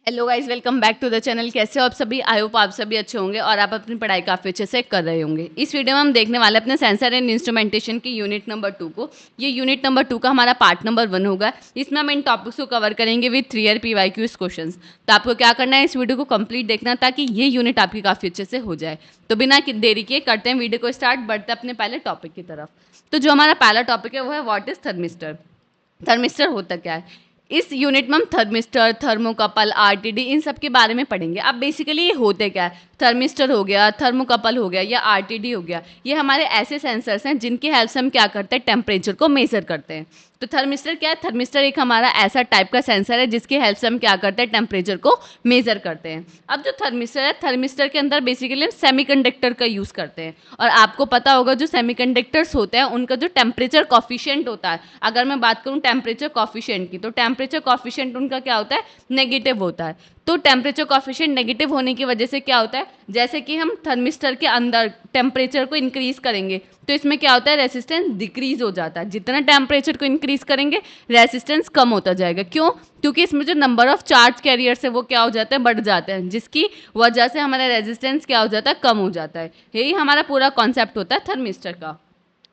Hello guys, welcome back to the channel. कैसे हो आप सभी? आई होप आप सभी अच्छे होंगे और आप अपनी पढ़ाई काफ़ी अच्छे से कर रहे होंगे। इस वीडियो में हम देखने वाले हैं अपने सेंसर एंड इंस्ट्रूमेंटेशन की यूनिट नंबर 2 को। ये यूनिट नंबर 2 का हमारा पार्ट नंबर 1 होगा। इसमें हम इन टॉपिक्स को कवर करेंगे विद 3 ईयर PYQs क्वेश्चंस। तो आपको क्या करना है, इस वीडियो को कंप्लीट देखना ताकि ये यूनिट आपकी काफ़ी अच्छे से हो जाए। तो बिना देरी किए करते हैं वीडियो को स्टार्ट, बढ़ते हैं अपने पहले टॉपिक की तरफ। तो जो हमारा पहला टॉपिक है वो है व्हाट इज थर्मिस्टर। थर्मिस्टर होता क्या है? इस यूनिट में हम थर्मिस्टर, थर्मोकपल, आरटीडी इन सब के बारे में पढ़ेंगे। अब बेसिकली ये होते क्या है? थर्मिस्टर हो गया, थर्मोकपल हो गया या आरटीडी हो गया, ये हमारे ऐसे सेंसर्स हैं जिनकी हेल्प से हम क्या करते हैं, टेम्परेचर को मेजर करते हैं। तो थर्मिस्टर क्या है? थर्मिस्टर एक हमारा ऐसा टाइप का सेंसर है जिसकी हेल्प से हम क्या करते हैं, टेम्परेचर को मेजर करते हैं। अब जो थर्मिस्टर है, थर्मिस्टर के अंदर बेसिकली हम सेमीकंडक्टर का यूज़ करते हैं। और आपको पता होगा जो सेमीकंडक्टर्स होते हैं उनका जो टेम्परेचर कॉफिशिएंट होता है, अगर मैं बात करूं टेम्परेचर कॉफिशिएंट की, तो टेम्परेचर कॉफिशिएंट उनका क्या होता है, नेगेटिव होता है। तो टेम्परेचर कॉफिशिएंट नेगेटिव होने की वजह से क्या होता है, जैसे कि हम थर्मिस्टर के अंदर टेम्परेचर को इंक्रीज करेंगे तो इसमें क्या होता है, रेसिस्टेंस डिक्रीज हो जाता है। जितना टेम्परेचर को इंक्रीज करेंगे रेसिस्टेंस कम होता जाएगा। क्यों? क्योंकि इसमें जो नंबर ऑफ चार्ज कैरियर्स है वो क्या हो जाते हैं, बढ़ जाते हैं, जिसकी वजह से हमारा रेजिस्टेंस क्या हो जाता है, कम हो जाता है। यही हमारा पूरा कॉन्सेप्ट होता है थर्मिस्टर का।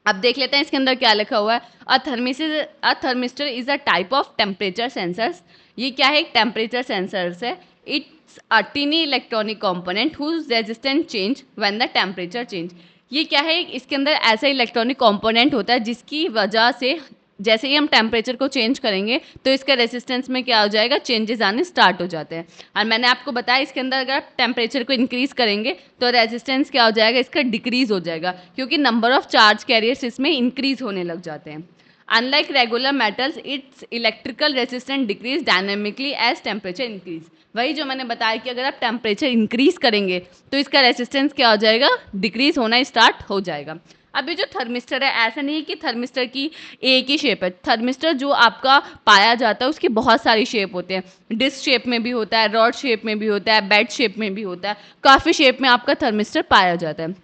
अब देख लेते हैं इसके अंदर क्या लिखा हुआ है। A thermistor is a type of temperature sensors. ये क्या है, एक टेम्परेचर सेंसर्स है। It's a tiny electronic component whose resistance change when the temperature change. ये क्या है, इसके अंदर ऐसा इलेक्ट्रॉनिक कंपोनेंट होता है जिसकी वजह से जैसे ही हम टेम्परेचर को चेंज करेंगे तो इसका रेसिस्टेंस में क्या हो जाएगा, चेंजेस आने स्टार्ट हो जाते हैं। और मैंने आपको बताया इसके अंदर अगर आप टेम्परेचर को इंक्रीज करेंगे तो रेजिस्टेंस क्या हो जाएगा, इसका डिक्रीज हो जाएगा, क्योंकि नंबर ऑफ चार्ज कैरियर्स इसमें इंक्रीज होने लग जाते हैं। Unlike regular metals its electrical resistance decrease dynamically as temperature increase. वही जो मैंने बताया कि अगर आप टेम्परेचर इंक्रीज करेंगे तो इसका रेसिस्टेंस क्या हो जाएगा, डिक्रीज होना स्टार्ट हो जाएगा। अब ये जो थर्मिस्टर है, ऐसा नहीं है कि थर्मिस्टर की एक ही शेप है। थर्मिस्टर जो आपका पाया जाता है उसकी बहुत सारी शेप होते हैं। डिस्क शेप में भी होता है, रॉड शेप में भी होता है, बेड शेप में भी होता है, काफ़ी शेप में आपका थर्मिस्टर पाया जाता है।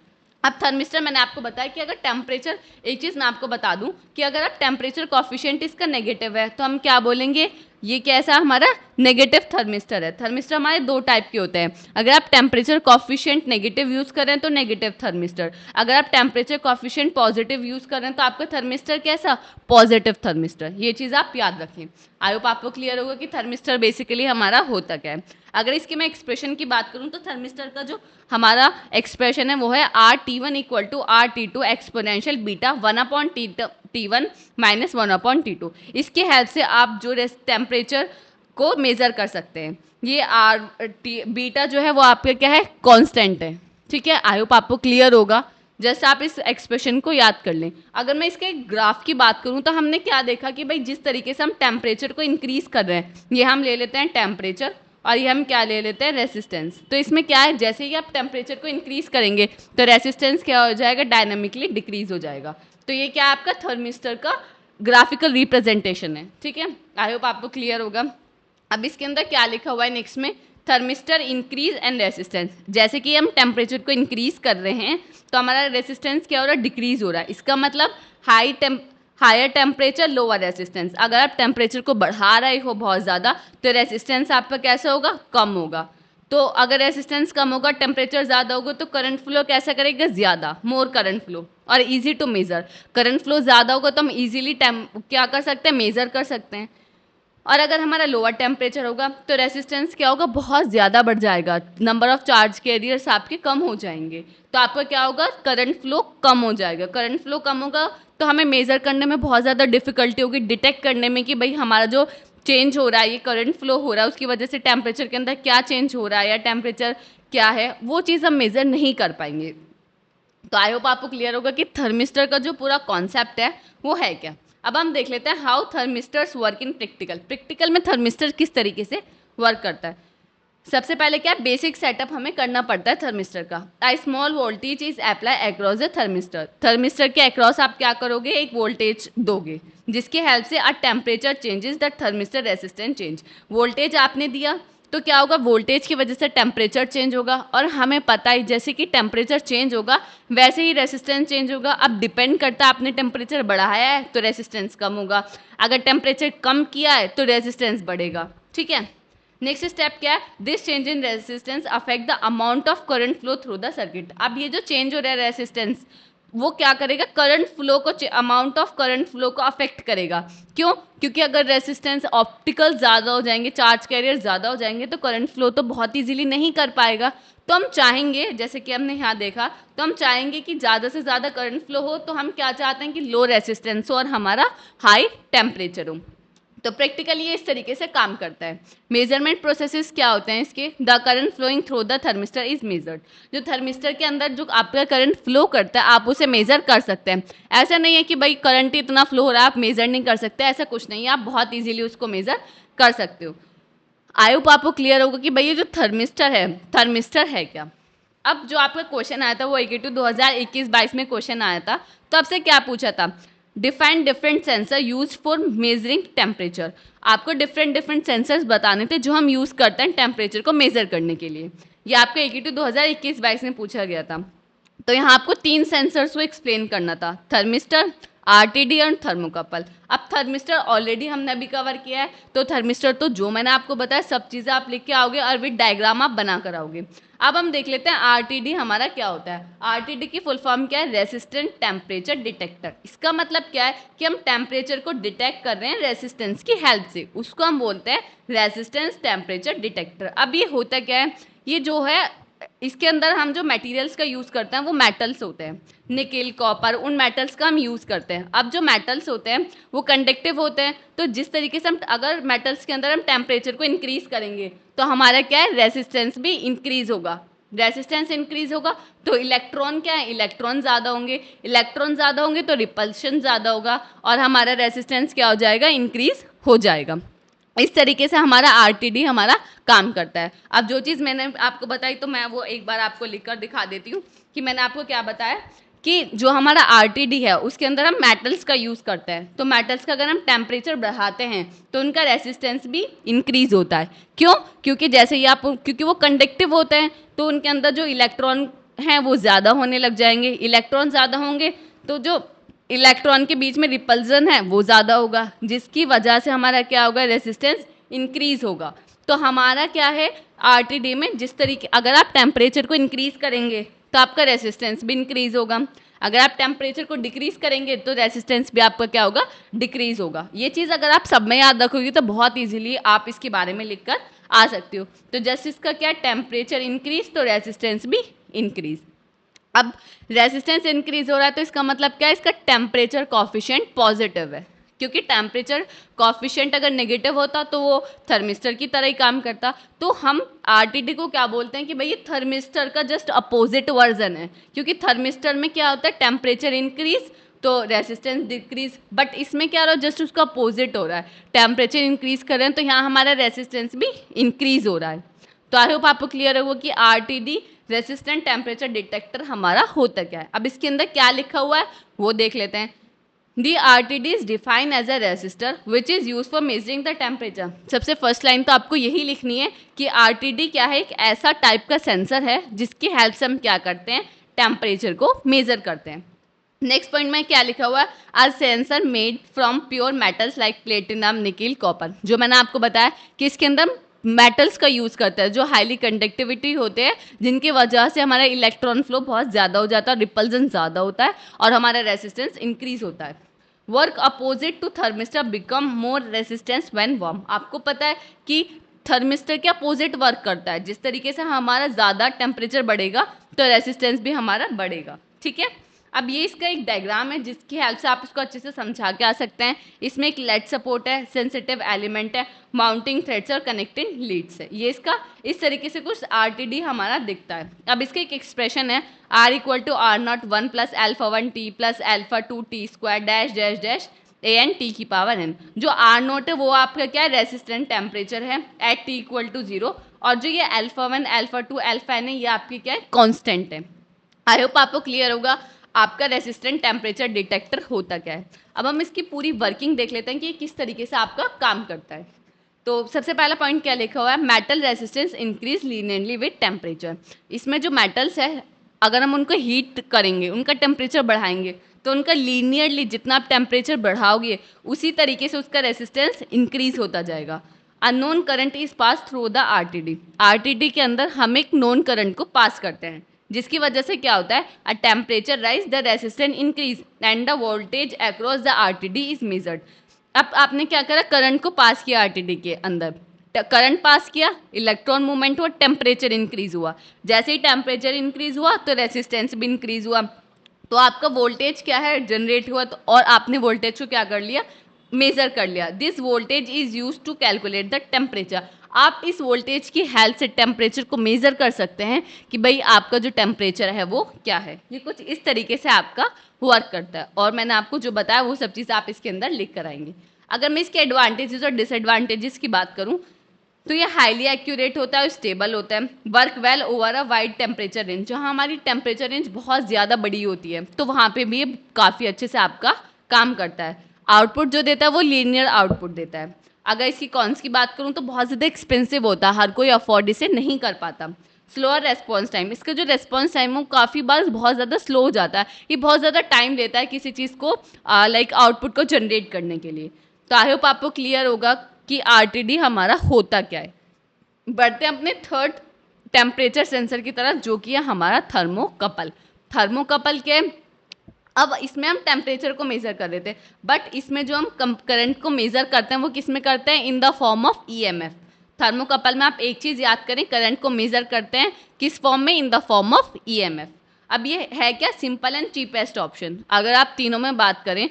अब थर्मिस्टर मैंने आपको बताया कि अगर टेम्परेचर, एक चीज़ मैं आपको बता दूं कि अगर आप टेम्परेचर कॉफिशिएंट इसका नेगेटिव है तो हम क्या बोलेंगे, ये कैसा हमारा नेगेटिव थर्मिस्टर है। थर्मिस्टर हमारे दो टाइप के होते हैं। अगर आप टेम्परेचर कॉफिशिएंट नेगेटिव यूज़ करें तो नेगेटिव थर्मिस्टर, अगर आप टेम्परेचर कॉफिशिएंट पॉजिटिव यूज़ करें तो आपका थर्मिस्टर कैसा, पॉजिटिव थर्मिस्टर। ये चीज़ आप याद रखें। आई होप आपको क्लियर होगा कि थर्मिस्टर बेसिकली हमारा होता क्या है। अगर इसकी मैं एक्सप्रेशन की बात करूं तो थर्मिस्टर का जो हमारा एक्सप्रेशन है वो है RT1 equal to RT2 exponential beta 1/T1 minus 1/T2। इसकी हेल्प से आप जो टेम्परेचर को मेज़र कर सकते हैं। ये बीटा जो है वो आपका क्या है, कांस्टेंट है। ठीक है, आई होप आपको क्लियर होगा। जस्ट आप इस एक्सप्रेशन को याद कर लें। अगर मैं इसके ग्राफ की बात करूं तो हमने क्या देखा कि भाई जिस तरीके से हम टेम्परेचर को इंक्रीज कर रहे हैं, ये हम ले लेते हैं टेम्परेचर और ये हम क्या ले लेते हैं, रेसिस्टेंस। तो इसमें क्या है, जैसे ही आप टेम्परेचर को इंक्रीज करेंगे तो रेसिस्टेंस क्या हो जाएगा, डायनामिकली डिक्रीज हो जाएगा। तो ये क्या है, आपका थर्मिस्टर का ग्राफिकल रिप्रेजेंटेशन है। ठीक है, आई होप आपको क्लियर होगा। अब इसके अंदर क्या लिखा हुआ है नेक्स्ट में, थर्मिस्टर इंक्रीज एंड रेसिस्टेंस। जैसे कि हम टेम्परेचर को इंक्रीज कर रहे हैं तो हमारा रेसिस्टेंस क्या हो रहा है, डिक्रीज हो रहा है। इसका मतलब हायर टेम्परेचर लोअर रेसिस्टेंस। अगर आप टेम्परेचर को बढ़ा रहे हो बहुत ज़्यादा तो रेसिस्टेंस आपका कैसा होगा, कम होगा। तो अगर रेसिस्टेंस कम होगा, टेम्परेचर ज़्यादा होगा तो करंट फ्लो कैसा करेगा, ज़्यादा, मोर करंट फ्लो और easy to measure. Current flow ज़्यादा होगा तो हम इजीली क्या कर सकते हैं, मेज़र कर सकते हैं। और अगर हमारा लोअर टेम्परेचर होगा तो रेसिस्टेंस क्या होगा, बहुत ज़्यादा बढ़ जाएगा, नंबर ऑफ चार्ज कैरियर्स आपके कम हो जाएंगे। तो आपका क्या होगा, करंट फ्लो कम हो जाएगा। करंट फ्लो कम होगा तो हमें मेज़र करने में बहुत ज़्यादा डिफिकल्टी होगी, डिटेक्ट करने में कि भाई हमारा जो चेंज हो रहा है, ये करंट फ्लो हो रहा है, उसकी वजह से टेम्परेचर के अंदर क्या चेंज हो रहा है या टेम्परेचर क्या है, वो चीज़ हम मेज़र नहीं कर पाएंगे। तो आई होप आपको क्लियर होगा कि थर्मिस्टर का जो पूरा कॉन्सेप्ट है वो है क्या। अब हम देख लेते हैं how thermistors work in practical. Practical में थर्मिस्टर किस तरीके से वर्क करता है। सबसे पहले क्या बेसिक सेटअप हमें करना पड़ता है थर्मिस्टर का। A small voltage is apply across the thermistor. Thermistor के अक्रॉस आप क्या करोगे, एक वोल्टेज दोगे जिसकी हेल्प से अ temperature changes the thermistor resistance change. Voltage आपने दिया तो क्या होगा, वोल्टेज की वजह से टेम्परेचर चेंज होगा। और हमें पता है जैसे कि टेम्परेचर चेंज होगा वैसे ही रेसिस्टेंस चेंज होगा। अब डिपेंड करता है आपने टेम्परेचर बढ़ाया है तो रेसिस्टेंस कम होगा, अगर टेम्परेचर कम किया है तो रेसिस्टेंस बढ़ेगा। ठीक है, नेक्स्ट स्टेप क्या है, this change in resistance affect the amount of current flow through the circuit. अब ये जो चेंज हो रहा है रेसिस्टेंस, वो क्या करेगा, करंट फ्लो को, अमाउंट ऑफ करंट फ्लो को अफेक्ट करेगा। क्यों? क्योंकि अगर रेसिस्टेंस ऑप्टिकल ज़्यादा हो जाएंगे, चार्ज कैरियर ज़्यादा हो जाएंगे, तो करंट फ्लो तो बहुत इजीली नहीं कर पाएगा। तो हम चाहेंगे, जैसे कि हमने यहाँ देखा, तो हम चाहेंगे कि ज़्यादा से ज़्यादा करंट फ्लो हो, तो हम क्या चाहते हैं कि लो रेसिस्टेंस हो और हमारा हाई टेम्परेचर हो। तो प्रैक्टिकली ये इस तरीके से काम करता है। मेजरमेंट प्रोसेसेस क्या होते हैं इसके, the current flowing through the thermistor is measured. जो थर्मिस्टर के अंदर जो आपका करंट फ्लो करता है, आप उसे मेजर कर सकते हैं। ऐसा नहीं है कि भाई करंट इतना फ्लो हो रहा है आप मेजर नहीं कर सकते, ऐसा कुछ नहीं है, आप बहुत ईजिली उसको मेजर कर सकते हो। आई होप आपको क्लियर होगा कि भाई ये जो थर्मिस्टर है क्या। अब जो आपका क्वेश्चन आया था वो AQ 2021-22 में क्वेश्चन आया था, तो आपसे क्या पूछा था, define different sensor use for measuring temperature. आपको डिफरेंट डिफरेंट सेंसर्स बताने थे जो हम यूज करते हैं टेम्परेचर को मेजर करने के लिए। ये आपका AQ 2021-22 में पूछा गया था। तो यहाँ आपको 3 सेंसर्स को एक्सप्लेन करना था, थर्मिस्टर, RTD और थर्मोकपल। अब थर्मिस्टर ऑलरेडी हमने अभी कवर किया है, तो थर्मिस्टर तो जो मैंने आपको बताया सब चीज़ें आप लिख के आओगे और विद डायग्राम आप बना कर आओगे। अब हम देख लेते हैं RTD हमारा क्या होता है। RTD की फुल फॉर्म क्या है, रेसिस्टेंट टेम्परेचर डिटेक्टर। इसका मतलब क्या है कि हम टेम्परेचर को डिटेक्ट कर रहे हैं रेसिस्टेंस की हेल्प से, उसको हम बोलते हैं रेसिस्टेंस टेम्परेचर डिटेक्टर। अब ये होता क्या है, ये जो है इसके अंदर हम जो मटेरियल्स का यूज़ करते हैं वो मेटल्स होते हैं, निकेल, कॉपर, उन मेटल्स का हम यूज़ करते हैं। अब जो मेटल्स होते हैं वो कंडक्टिव होते हैं, तो जिस तरीके से हम अगर मेटल्स के अंदर हम टेम्परेचर को इंक्रीज करेंगे तो हमारा क्या है, रेसिस्टेंस भी इंक्रीज होगा। रेसिस्टेंस इंक्रीज होगा तो इलेक्ट्रॉन क्या है, इलेक्ट्रॉन ज़्यादा होंगे, इलेक्ट्रॉन ज़्यादा होंगे तो रिपल्शन ज़्यादा होगा और हमारा रेसिस्टेंस क्या हो जाएगा, इंक्रीज हो जाएगा। इस तरीके से हमारा RTD हमारा काम करता है। अब जो चीज़ मैंने आपको बताई तो मैं वो एक बार आपको लिखकर दिखा देती हूँ कि मैंने आपको क्या बताया कि जो हमारा RTD है उसके अंदर हम मेटल्स का यूज़ करते हैं। तो मेटल्स का अगर हम टेम्परेचर बढ़ाते हैं तो उनका रेसिस्टेंस भी इंक्रीज होता है। क्यों? क्योंकि जैसे ही आप, क्योंकि वो कंडक्टिव होते हैं तो उनके अंदर जो इलेक्ट्रॉन हैं वो ज़्यादा होने लग जाएंगे। इलेक्ट्रॉन ज़्यादा होंगे तो जो इलेक्ट्रॉन के बीच में रिपल्जन है वो ज़्यादा होगा, जिसकी वजह से हमारा क्या होगा, रेसिस्टेंस इंक्रीज होगा। तो हमारा क्या है, RTD में जिस तरीके, अगर आप टेम्परेचर को इंक्रीज करेंगे तो आपका रेसिस्टेंस भी इंक्रीज होगा, अगर आप टेम्परेचर को डिक्रीज करेंगे तो रेसिस्टेंस भी आपका क्या होगा, डिक्रीज होगा। ये चीज़ अगर आप सब में याद रखोगे तो बहुत ईजिली आप इसके बारे में लिख कर आ सकते हो। तो जैसे इसका क्या, टेम्परेचर इंक्रीज तो रेसिस्टेंस भी इंक्रीज। अब रेजिस्टेंस इंक्रीज हो रहा है तो इसका मतलब क्या है, इसका टेम्परेचर कॉफिशिएंट पॉजिटिव है। क्योंकि टेम्परेचर कॉफिशिएंट अगर नेगेटिव होता तो वो थर्मिस्टर की तरह ही काम करता। तो हम RTD को क्या बोलते हैं कि भाई ये थर्मिस्टर का जस्ट अपोजिट वर्जन है। क्योंकि थर्मिस्टर में क्या होता है, टेम्परेचर इंक्रीज तो रेसिस्टेंस डिक्रीज, बट इसमें क्या हो रहा है, जस्ट उसका अपोजिट हो रहा है। टेम्परेचर इंक्रीज कर रहे हैं तो यहाँ हमारा रेसिस्टेंस भी इंक्रीज हो रहा है। तो आई होप आपको क्लियर होगा कि RTD रेसिस्टेंट टेम्परेचर डिटेक्टर हमारा होता क्या है। अब इसके अंदर क्या लिखा हुआ है वो देख लेते हैं। The RTD is define as a resistor which is use for measuring the temperature. सबसे फर्स्ट लाइन तो आपको यही लिखनी है कि RTD क्या है, एक ऐसा टाइप का सेंसर है जिसकी हेल्प से हम क्या करते हैं, टेम्परेचर को मेजर करते हैं। नेक्स्ट पॉइंट में क्या लिखा हुआ है, are sensor made from pure metals like platinum, nickel, copper. जो मैंने आपको बताया कि इसके अंदर मेटल्स का यूज़ करता है जो हाईली कंडक्टिविटी होते हैं, जिनकी वजह से हमारा इलेक्ट्रॉन फ्लो बहुत ज़्यादा हो जाता है, रिपल्जन ज़्यादा होता है और हमारा रेसिस्टेंस इंक्रीज होता है। Work opposite to thermistor become more resistance when warm. आपको पता है कि थर्मिस्टर के अपोजिट वर्क करता है, जिस तरीके से हमारा ज़्यादा टेम्परेचर बढ़ेगा तो रेसिस्टेंस भी हमारा बढ़ेगा। ठीक है, अब ये इसका एक डायग्राम है जिसकी हेल्प से आप इसको अच्छे से समझा के आ सकते हैं। इसमें एक लेड सपोर्ट है, सेंसिटिव एलिमेंट है, माउंटिंग थ्रेड्स और कनेक्टिंग लीड्स है। ये इसका इस तरीके से कुछ RTD हमारा दिखता है। अब इसका एक एक्सप्रेशन है, R equal to R0 1 plus α1 T plus α2 T square dash dash dash AN T की पावर N। जो R0 है वो आपका क्या है, रेसिस्टेंट टेम्परेचर है एट T इक्वल टू 0, और जो ये α1 α2 αN है ये आपकी क्या है, कॉन्स्टेंट है। आई होप आपको क्लियर होगा आपका रेसिस्टेंट टेम्परेचर डिटेक्टर होता क्या है। अब हम इसकी पूरी वर्किंग देख लेते हैं कि किस तरीके से आपका काम करता है। तो सबसे पहला पॉइंट क्या लिखा हुआ है, metal resistance increase linearly with temperature. इसमें जो मेटल्स है अगर हम उनको हीट करेंगे, उनका टेम्परेचर बढ़ाएंगे तो उनका लीनियरली जितना आप टेम्परेचर बढ़ाओगे उसी तरीके से उसका रेसिस्टेंस इंक्रीज होता जाएगा। Unknown current is pass through the RTD. RTD के अंदर हम एक नोन करंट को पास करते हैं, जिसकी वजह से क्या होता है, अ temperature rise, the resistance increase and the voltage across the RTD is measured. अब आपने क्या करा, करंट को पास किया आरटीडी के अंदर, करंट पास किया, इलेक्ट्रॉन मूवमेंट हुआ, टेम्परेचर इंक्रीज हुआ। जैसे ही टेम्परेचर इंक्रीज हुआ तो रेसिस्टेंस भी इंक्रीज हुआ, तो आपका वोल्टेज क्या है, जनरेट हुआ। तो और आपने वोल्टेज को क्या कर लिया, मेजर कर लिया। This voltage is use to calculate the temperature. आप इस वोल्टेज की हेल्प से टेम्परेचर को मेजर कर सकते हैं कि भाई आपका जो टेम्परेचर है वो क्या है। ये कुछ इस तरीके से आपका वर्क करता है, और मैंने आपको जो बताया वो सब चीज़ आप इसके अंदर लिख कर आएंगे। अगर मैं इसके एडवांटेजेस और डिसएडवांटेजेस की बात करूं तो ये हाईली एक्यूरेट होता है और स्टेबल होता है। Work well over a wide temperature range, जहाँ हमारी टेम्परेचर रेंज बहुत ज़्यादा बड़ी होती है तो वहाँ पे भी ये काफ़ी अच्छे से आपका काम करता है। आउटपुट जो देता है वो लीनियर आउटपुट देता है। अगर इसकी कॉन्स की बात करूँ तो बहुत ज़्यादा एक्सपेंसिव होता है, हर कोई अफोर्ड इसे नहीं कर पाता। स्लोअर रेस्पॉन्स टाइम, इसका जो रेस्पॉन्स टाइम है वो काफ़ी बार बहुत ज़्यादा स्लो हो जाता है। ये बहुत ज़्यादा टाइम लेता है किसी चीज़ को लाइक आउटपुट को जनरेट करने के लिए। तो आई होप आपको क्लियर होगा कि आरटीडी हमारा होता क्या है। बढ़ते हैं अपने थर्ड टेम्परेचर सेंसर की तरफ, जो कि है हमारा थर्मोकपल। थर्मोकपल के अब इसमें हम टेम्परेचर को मेजर कर रहे थे, बट इसमें जो हम करंट को मेजर करते हैं वो किस में करते हैं, इन the form of EMF. Thermocouple में आप एक चीज़ याद करें, करंट को मेजर करते हैं किस फॉर्म में, इन द फॉर्म ऑफ ईएमएफ। अब ये है क्या, सिंपल एंड चीपेस्ट ऑप्शन। अगर आप तीनों में बात करें,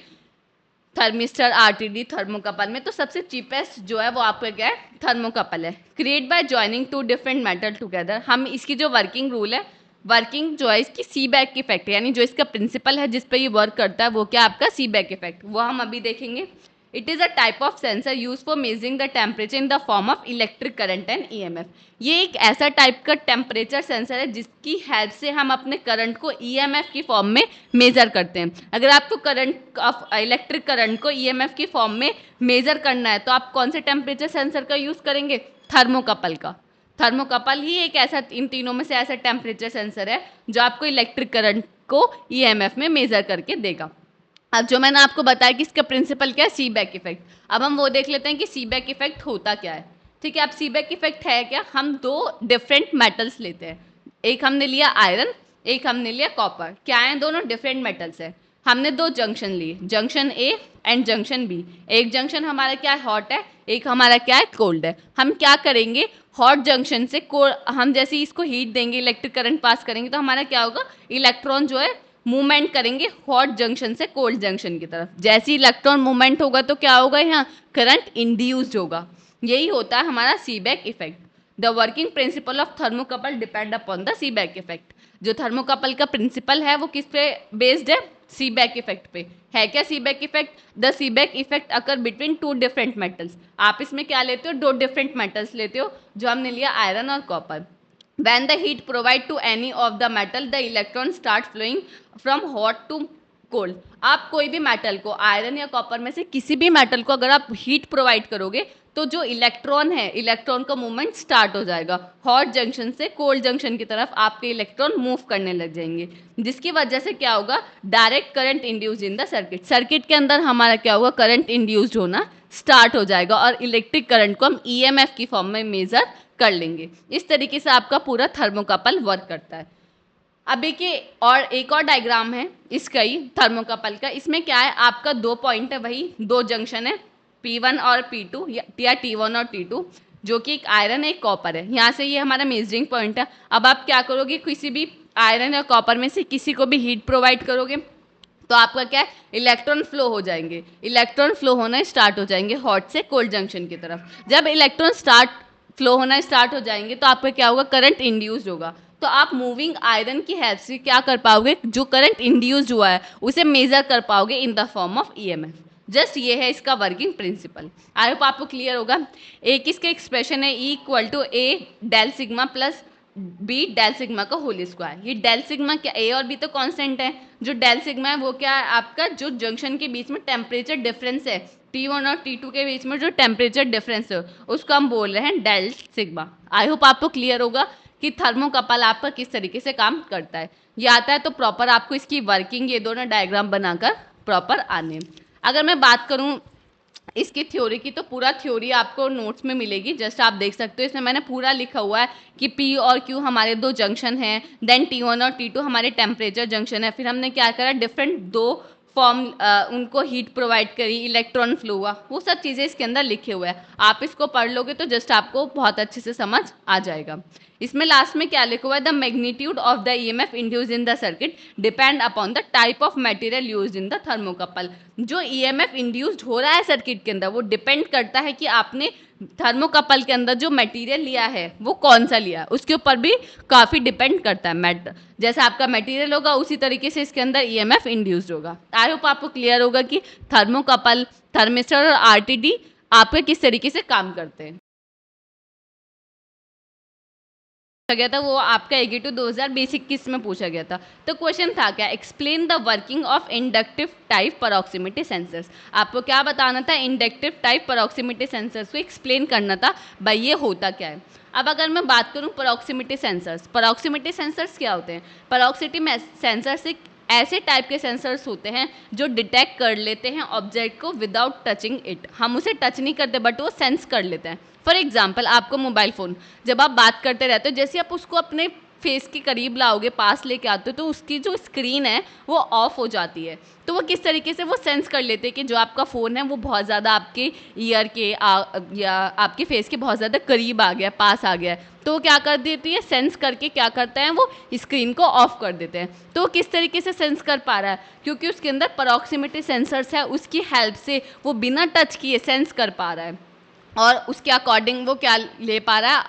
थर्मिस्टर, आरटीडी, थर्मोकपल में, तो सबसे चीपेस्ट जो है वो आपका क्या है, थर्मोकपल है। Create bye joining two different metal together. हम इसकी जो वर्किंग रूल है, वर्किंग जो है इसकी सीबैक इफेक्ट, यानी जो इसका प्रिंसिपल है जिस पे ये वर्क करता है वो क्या आपका सीबैक इफेक्ट, वो हम अभी देखेंगे। It is a type of sensor use for measuring the temperature in the form of electric current and EMF. ये एक ऐसा टाइप का टेम्परेचर सेंसर है जिसकी हेल्प से हम अपने करंट को ईएमएफ की फॉर्म में मेजर करते हैं। अगर आपको करंट, इलेक्ट्रिक करंट को ईएमएफ की फॉर्म में मेजर करना है तो आप कौन से टेम्परेचर सेंसर का यूज़ करेंगे, थर्मोकपल का। थर्मोकपल ही एक ऐसा, इन तीनों में से ऐसा टेम्परेचर सेंसर है जो आपको इलेक्ट्रिक करंट को ईएमएफ में मेजर करके देगा। अब जो मैंने आपको बताया कि इसका प्रिंसिपल क्या है, सीबैक इफेक्ट। अब हम वो देख लेते हैं कि सीबैक इफेक्ट होता क्या है। ठीक है, अब सीबैक इफेक्ट है क्या, हम दो डिफरेंट मेटल्स लेते हैं। एक हमने लिया आयरन, एक हमने लिया कॉपर। क्या है, दोनों डिफरेंट मेटल्स है। हमने दो जंक्शन लिए, junction A and junction B. एक जंक्शन हमारा क्या है, हॉट है, एक हमारा क्या है, कोल्ड है। हम क्या करेंगे, हॉट जंक्शन से हम जैसे ही इसको हीट देंगे, इलेक्ट्रिक करंट पास करेंगे तो हमारा क्या होगा, इलेक्ट्रॉन जो है मूवमेंट करेंगे हॉट जंक्शन से कोल्ड जंक्शन की तरफ। जैसे इलेक्ट्रॉन मूवमेंट होगा तो क्या होगा, यहाँ करंट इंड्यूस्ड होगा। यही होता है हमारा सीबैक effect. The working principle of thermocouple depend upon the सीबैक effect. जो थर्मोकपल का प्रिंसिपल है वो किस पे बेस्ड है, सीबैक इफेक्ट पे। है क्या सीबैक effect, the सीबैक effect occur between two different metals. आप इसमें क्या लेते हो, दो डिफरेंट मेटल्स लेते हो, जो हमने लिया आयरन और copper. When the heat provide to any of the metal, the electron start flowing from hot to cold. आप कोई भी मेटल को, आयरन या कॉपर में से किसी भी मेटल को अगर आप हीट प्रोवाइड करोगे तो जो इलेक्ट्रॉन है, इलेक्ट्रॉन का मूवमेंट स्टार्ट हो जाएगा। हॉट जंक्शन से कोल्ड जंक्शन की तरफ आपके इलेक्ट्रॉन मूव करने लग जाएंगे, जिसकी वजह से क्या होगा, direct current induced in the circuit. Circuit के अंदर हमारा क्या होगा, करंट इंड्यूस्ड होना स्टार्ट हो जाएगा और इलेक्ट्रिक करंट को हम ईएमएफ की फॉर्म में मेजर कर लेंगे। इस तरीके से आपका पूरा थर्मोकपल वर्क करता है। अब एक और डायग्राम है इसका ही, थर्मोकपल का। इसमें क्या है, आपका दो पॉइंट है, वही दो जंक्शन है, P1 और P2 या T1 और T2, जो कि एक आयरन है, एक कॉपर है। यहाँ से ये हमारा मेजरिंग पॉइंट है। अब आप क्या करोगे, किसी भी आयरन या कॉपर में से किसी को भी हीट प्रोवाइड करोगे तो आपका क्या है, इलेक्ट्रॉन फ्लो हो जाएंगे, इलेक्ट्रॉन फ्लो होना स्टार्ट हो जाएंगे हॉट से कोल्ड जंक्शन की तरफ। जब इलेक्ट्रॉन फ्लो होना स्टार्ट हो जाएंगे तो आपका क्या होगा, करंट इंड्यूस्ड होगा। तो आप मूविंग आयरन की हेल्प से क्या कर पाओगे, जो करंट इंड्यूस्ड हुआ है उसे मेजर कर पाओगे in the form of EMF. Just ये है इसका वर्किंग प्रिंसिपल। आई होप आपको क्लियर होगा। एक इसका एक्सप्रेशन है E equal to A del sigma plus B del sigma का होल स्क्वायर। ये डेल सिग्मा क्या, A और B तो कांस्टेंट है, जो डेल सिग्मा है वो क्या है, आपका जो जंक्शन के बीच में टेम्परेचर डिफरेंस है, T1 और T2 के बीच में जो टेम्परेचर डिफरेंस है उसको हम बोल रहे हैं डेल सिग्मा। आई होप आपको क्लियर होगा कि थर्मोकपल आपका किस तरीके से काम करता है। ये आता है तो प्रॉपर आपको इसकी वर्किंग, ये दोनों डायग्राम बनाकर प्रॉपर आने। अगर मैं बात करूँ इसकी थ्योरी की तो पूरा थ्योरी आपको नोट्स में मिलेगी, जस्ट आप देख सकते हो। इसमें मैंने पूरा लिखा हुआ है कि पी और क्यू हमारे दो जंक्शन हैं, देन T1 और T2 हमारे टेम्परेचर जंक्शन है। फिर हमने क्या करा, डिफरेंट दो फॉर्म उनको हीट प्रोवाइड करी, इलेक्ट्रॉन फ्लो हुआ, वो सब चीज़ें इसके अंदर लिखे हुए हैं। आप इसको पढ़ लोगे तो जस्ट आपको बहुत अच्छे से समझ आ जाएगा। इसमें लास्ट में क्या लिखा हुआ है, the magnitude of the EMF induced in the circuit depend upon the type of material used in the thermocouple. जो ईएमएफ इंड्यूस्ड हो रहा है सर्किट के अंदर वो डिपेंड करता है कि आपने थर्मोकपल के अंदर जो मटेरियल लिया है वो कौन सा लिया है, उसके ऊपर भी काफ़ी डिपेंड करता है। जैसा आपका मटेरियल होगा उसी तरीके से इसके अंदर ईएमएफ इंड्यूस्ड होगा। आई होप आपको क्लियर होगा कि थर्मोकपल, थर्मिस्टर और आरटीडी आपके किस तरीके से काम करते हैं। गया था वो आपका एगेटिव 2020-21 में पूछा गया था। तो क्वेश्चन था क्या, explain the working of inductive type proximity sensors. आपको क्या बताना था, इंडक्टिव टाइप प्रॉक्सिमिटी सेंसर्स को एक्सप्लेन करना था भाई ये होता क्या है। अब अगर मैं बात करूं प्रॉक्सिमिटी सेंसर्स क्या होते हैं। प्रॉक्सिमिटी सेंसर्स ऐसे टाइप के सेंसर्स होते हैं जो डिटेक्ट कर लेते हैं ऑब्जेक्ट को विदाउट टचिंग इट। हम उसे टच नहीं करते बट वो सेंस कर लेते हैं। फॉर एग्जाम्पल आपको मोबाइल फ़ोन, जब आप बात करते रहते हो, जैसे आप उसको अपने फेस के करीब लाओगे, पास लेके आते हो, तो उसकी जो स्क्रीन है वो ऑफ हो जाती है। तो वो किस तरीके से वो सेंस कर लेते हैं कि जो आपका फ़ोन है वो बहुत ज़्यादा आपके ईयर के या आपके फेस के बहुत ज़्यादा करीब आ गया, पास आ गया है। तो वो क्या कर देती है, सेंस करके क्या करते हैं वो स्क्रीन को ऑफ कर देते हैं। तो वो किस तरीके से सेंस कर पा रहा है, क्योंकि उसके अंदर प्रॉक्सिमिटी सेंसर्स है, उसकी हेल्प से वो बिना टच किए सेंस कर पा रहा है और उसके अकॉर्डिंग वो क्या ले पा रहा है,